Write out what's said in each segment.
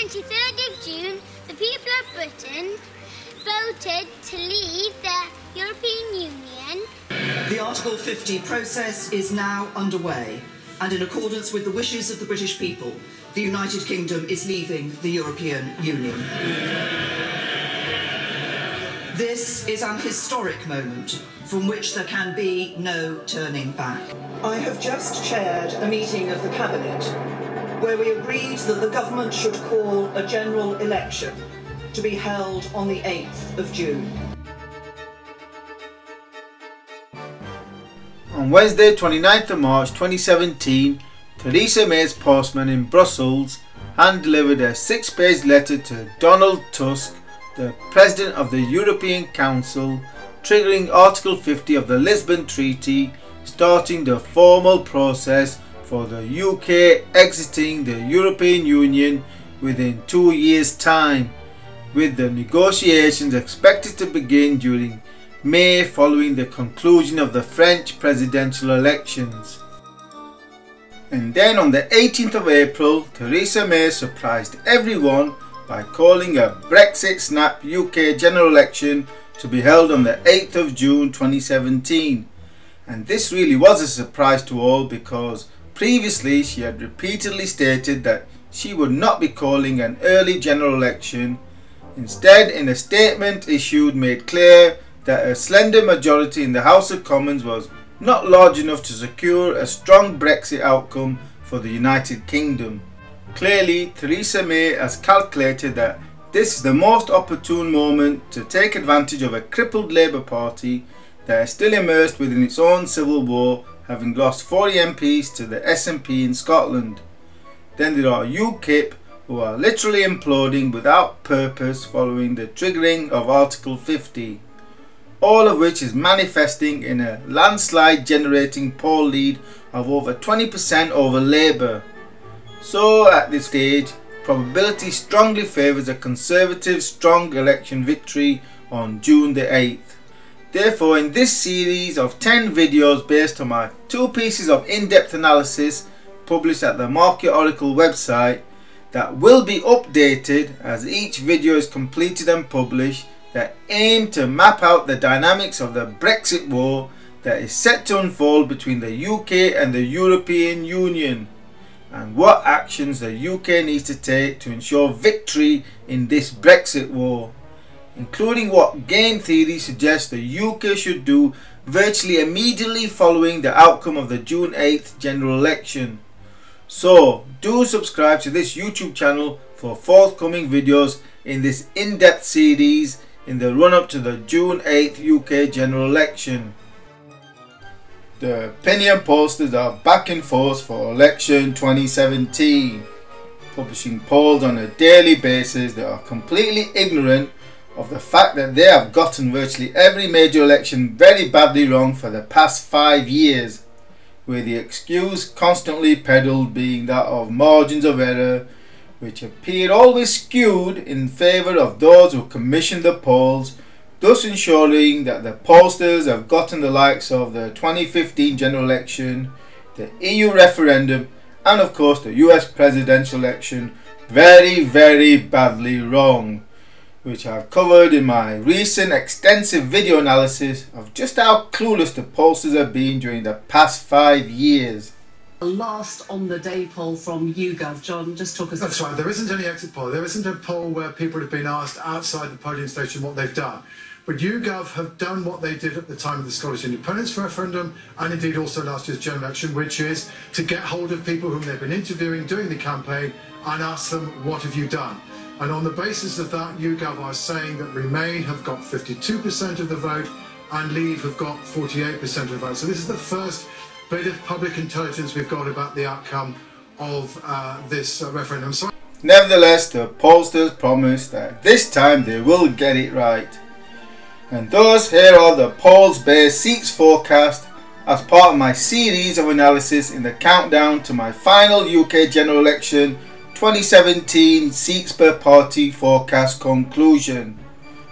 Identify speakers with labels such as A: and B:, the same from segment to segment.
A: 23rd of June, the people of Britain voted to leave the European Union.
B: The Article 50 process is now underway, and in accordance with the wishes of the British people, the United Kingdom is leaving the European Union. This is an historic moment from which there can be no turning back. I have just chaired a meeting of the Cabinet where we agreed that the government should call a general election to be held on the 8th of June.
C: On Wednesday 29th of March 2017, Theresa May's postman in Brussels hand-delivered a 6-page letter to Donald Tusk, the President of the European Council, triggering Article 50 of the Lisbon Treaty, starting the formal process for the UK exiting the European Union within 2 years' time, with the negotiations expected to begin during May following the conclusion of the French presidential elections. And then on the 18th of April, Theresa May surprised everyone by calling a Brexit snap UK general election to be held on the 8th of June 2017. And this really was a surprise to all, because previously she had repeatedly stated that she would not be calling an early general election. Instead, in a statement issued, made clear that a slender majority in the House of Commons was not large enough to secure a strong Brexit outcome for the United Kingdom. Clearly, Theresa May has calculated that this is the most opportune moment to take advantage of a crippled Labour Party that is still immersed within its own civil war, having lost 40 MPs to the SNP in Scotland. Then there are UKIP, who are literally imploding without purpose following the triggering of Article 50, all of which is manifesting in a landslide generating poll lead of over 20% over Labour. So at this stage, probability strongly favours a Conservative strong election victory on June the 8th. Therefore, in this series of 10 videos based on my 2 pieces of in-depth analysis published at the Market Oracle website, that will be updated as each video is completed and published, that aim to map out the dynamics of the Brexit war that is set to unfold between the UK and the European Union, and what actions the UK needs to take to ensure victory in this Brexit war, including what game theory suggests the UK should do virtually immediately following the outcome of the June 8th general election. So do subscribe to this YouTube channel for forthcoming videos in this in-depth series in the run-up to the June 8th UK general election. The opinion pollsters are back in force for election 2017, publishing polls on a daily basis that are completely ignorant of the fact that they have gotten virtually every major election very badly wrong for the past 5 years, with the excuse constantly peddled being that of margins of error, which appear always skewed in favour of those who commissioned the polls, thus ensuring that the pollsters have gotten the likes of the 2015 general election, the EU referendum, and of course the US presidential election very badly wrong, which I've covered in my recent extensive video analysis of just how clueless the pollsters have been during the past 5 years.
B: Last on the day poll from YouGov. John, just talk us through.
D: That's right, there isn't any exit poll. There isn't a poll where people have been asked outside the polling station what they've done. But YouGov have done what they did at the time of the Scottish independence referendum, and indeed also last year's general election, which is to get hold of people whom they've been interviewing during the campaign and ask them, what have you done? And on the basis of that, YouGov are saying that Remain have got 52% of the vote and Leave have got 48% of the vote. So this is the first bit of public intelligence we've got about the outcome of this referendum.
C: Nevertheless, the pollsters promise that this time they will get it right. And thus, here are the polls-based seats forecast as part of my series of analysis in the countdown to my final UK general election 2017 seats per party forecast conclusion.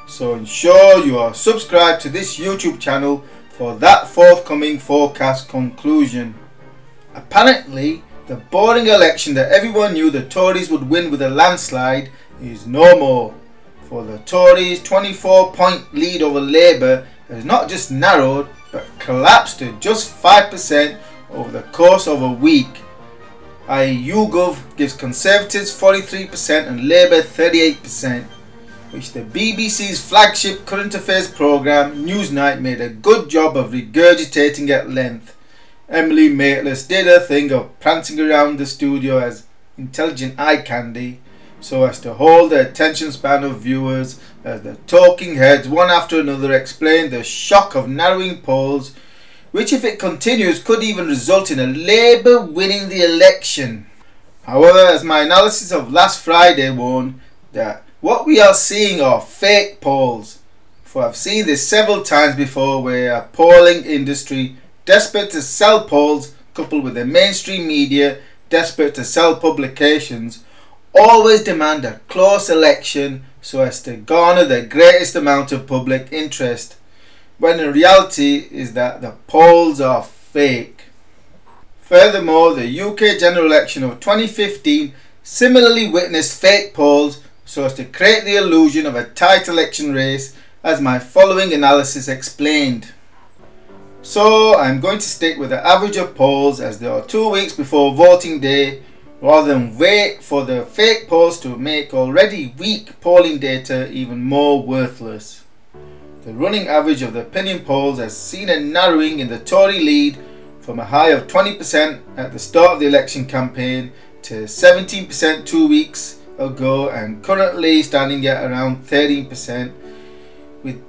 C: So ensure you are subscribed to this YouTube channel for that forthcoming forecast conclusion. Apparently, The boring election that everyone knew the Tories would win with a landslide is no more. For the Tories' 24-point lead over Labour has not just narrowed but collapsed to just 5% over the course of a week. i.e. YouGov gives Conservatives 43% and Labour 38%, which the BBC's flagship current affairs programme Newsnight made a good job of regurgitating at length. Emily Maitlis did her thing of prancing around the studio as intelligent eye candy so as to hold the attention span of viewers as the talking heads one after another explained the shock of narrowing polls, which if it continues could even result in a Labour winning the election. However, as my analysis of last Friday warned, that what we are seeing are fake polls. For I've seen this several times before where a polling industry desperate to sell polls coupled with the mainstream media desperate to sell publications always demand a close election so as to garner the greatest amount of public interest, when the reality is that the polls are fake. Furthermore, the UK general election of 2015 similarly witnessed fake polls so as to create the illusion of a tight election race, as my following analysis explained. So I'm going to stick with the average of polls as there are 2 weeks before voting day, rather than wait for the fake polls to make already weak polling data even more worthless. The running average of the opinion polls has seen a narrowing in the Tory lead from a high of 20% at the start of the election campaign to 17% 2 weeks ago and currently standing at around 13%. With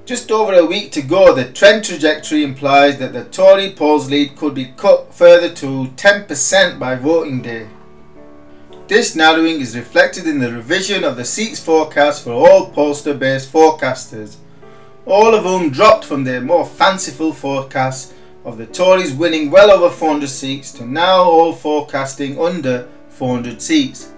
C: just over a week to go, the trend trajectory implies that the Tory polls lead could be cut further to 10% by voting day. This narrowing is reflected in the revision of the seats forecast for all pollster-based forecasters, all of whom dropped from their more fanciful forecasts of the Tories winning well over 400 seats to now all forecasting under 400 seats.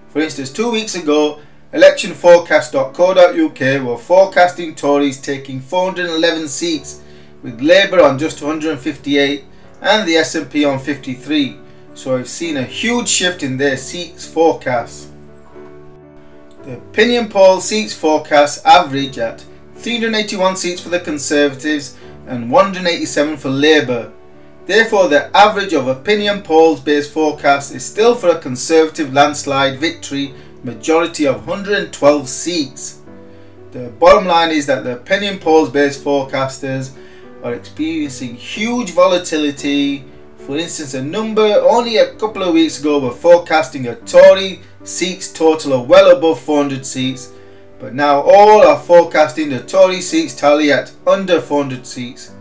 C: For instance, 2 weeks ago, electionforecast.co.uk were forecasting Tories taking 411 seats, with Labour on just 158 and the SNP on 53, so I've seen a huge shift in their seats forecasts. The opinion poll seats forecasts average at 381 seats for the Conservatives and 187 for Labour. Therefore, the average of opinion polls based forecasts is still for a Conservative landslide victory majority of 112 seats. The bottom line is that the opinion polls based forecasters are experiencing huge volatility. For instance, a number only a couple of weeks ago were forecasting a Tory seats total of well above 400 seats, but now all are forecasting the Tory seats tally at under 400 seats,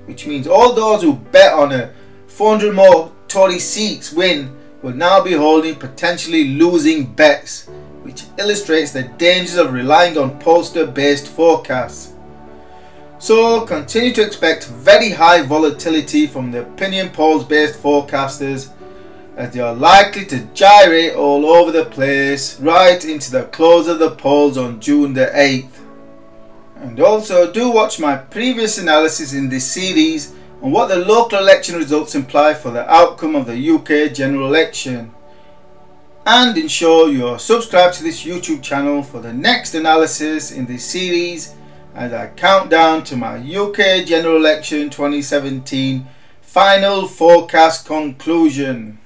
C: which means all those who bet on a 400 more Tory seats win will now be holding potentially losing bets, which illustrates the dangers of relying on pollster based forecasts. So continue to expect very high volatility from the opinion polls based forecasters, as they are likely to gyrate all over the place right into the close of the polls on June the 8th. And also do watch my previous analysis in this series on what the local election results imply for the outcome of the UK general election. And ensure you are subscribed to this YouTube channel for the next analysis in this series as I count down to my UK general election 2017 final forecast conclusion.